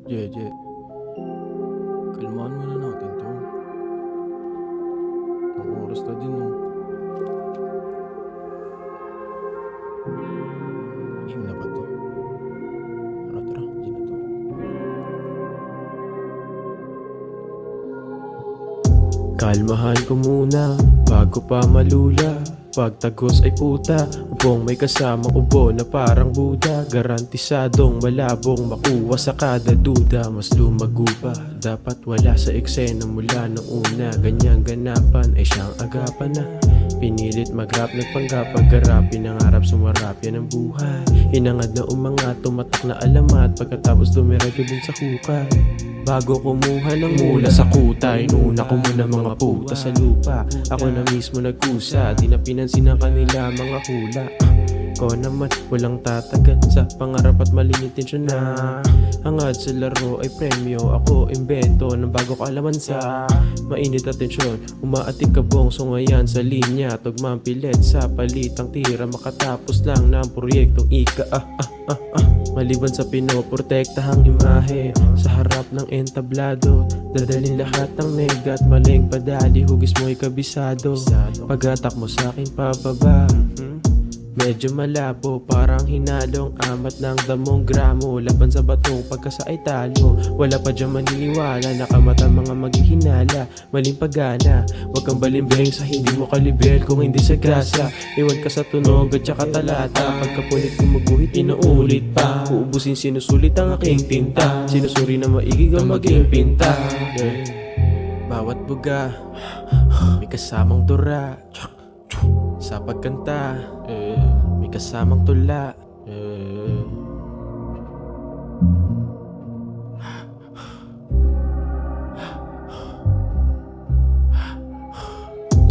Jeje, kalmahan muna natin to. Ang oras na din, no? Game na ba to? Tara, hindi na to. Kalmahan ko muna bago pa malula. Pagtagos ay puta, ubong may kasamang ubo na parang Buda. Garantisadong malabong makuha sa kada duda. Mas lumago pa, dapat wala sa eksena mula nung una. Ganyang ganapan ay siyang agapan na. Pinilit mag-rap, nagpanggap, paggarap, pinangarap, sumarap, yan ang buhay. Hinangad na umangat, tumatak na alamat, pagkatapos dumiretso din sa hukay. Bago kumuha ng mula sa kuta, inuna ko muna mga puta sa lupa. Ako na mismo nagkusa, di na pinansin ng kanila mga hula. Ko naman walang tatagan sa pangarap at maling intensyon na. Hangad sa laro ay premyo, ako imbento ng bago kaalamansa. Mainit atensyon, umaatik kabong sungayan sa linya. Tugmang pilit sa palitang tira, makatapos lang ng proyektong ika. Maliban sa pinoprotektahang imahe, sa harap ng entablado, dadalhin lahat ng nega at maling padali. Hugis mo'y kabisado, paghatak mo sa'kin pababa. Medyo malabo, parang hinalong amat ng damong gramo. Laban sa batong pagkasa ay talo. Wala pa dyan maniniwala, nakamata mga maghihinala. Maling pagana, wag kang balimbing sa hindi mo kalibel. Kung hindi sa grasa, iwan ka sa tunog at saka talata. Pagkapunit kung maguhit, inuulit pa. Uubusin sinusulit ang aking tinta. Sinusuri na maigig ang maging pinta. Bawat buga, may kasamang dura. Sa pagkanta, may kasamang tula.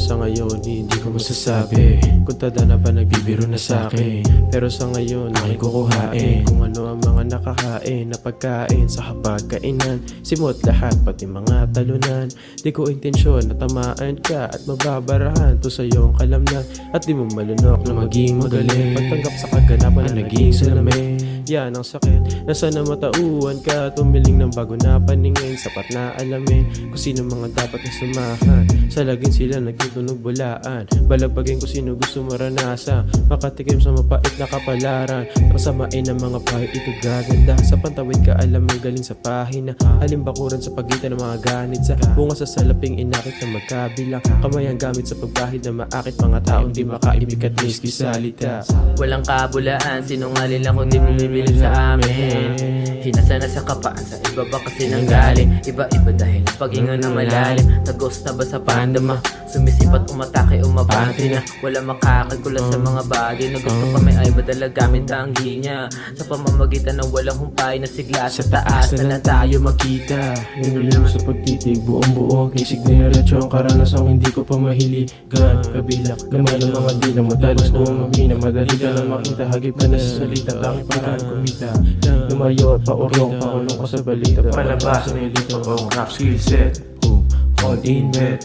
Sa ngayon, hindi ko masasabi kung tada na ba nagbibiro na sa'kin. Pero sa ngayon, aking kukuhain kung ano ang mga nakakain na pagkain sa hapagkainan. Simot lahat, pati mga talunan. Di ko intensyon na tamaan ka at mababarahan to sa iyong kalamnan. At di mo malunok na maging magaling, pagtanggap sa kaganapan na naging salamin. Yan ang sakit, nasa na matauhan ka, tumiling ng bago na paningin. Sapat na alamin kung sino mga dapat na sumahan. Sa lagin sila nagtutunog bulaan, balagpagin kung sino gusto maranasan. Makatikim sa mapait na kapalaran, pasamain ang mga pahit ito gaganda. Sa pantawid ka alam ang galing sa pahina, halimbakuran sa pagitan ng mga ganit. Sa bunga sa salaping inakit na magkabilang, kamay ang gamit sa pagbahid na maakit. Mga taong di makaibig at miski salita. Walang kabulaan, sinungaling lang kung di mo bibilin sa amin. Hinasa na sa kapaan, sa iba ba kasi nanggaling. Iba-iba dahil paghinga na malalim. Tagos na ba sa pandama, sumisipat umatake umabante na. Wala makakagula sa mga bagay na gusto pa may ay badala gamit ang ginya. Sa pamamagitan ng walang humpay na sigla, sa taas na lang tayo magkita. Hinulim sa pagtitig, buong buo kisig na diretsyo ang karanasang hindi ko pa mahiligan. Kabilang, gamay ng mga dilang madalas ko mamina. Madali ka lang makita, hagip ka na sa salita. Tangi paraan kumita, lumayo at paurong ko sa balita. Palabas na ilito ang rap skill set. All in bed,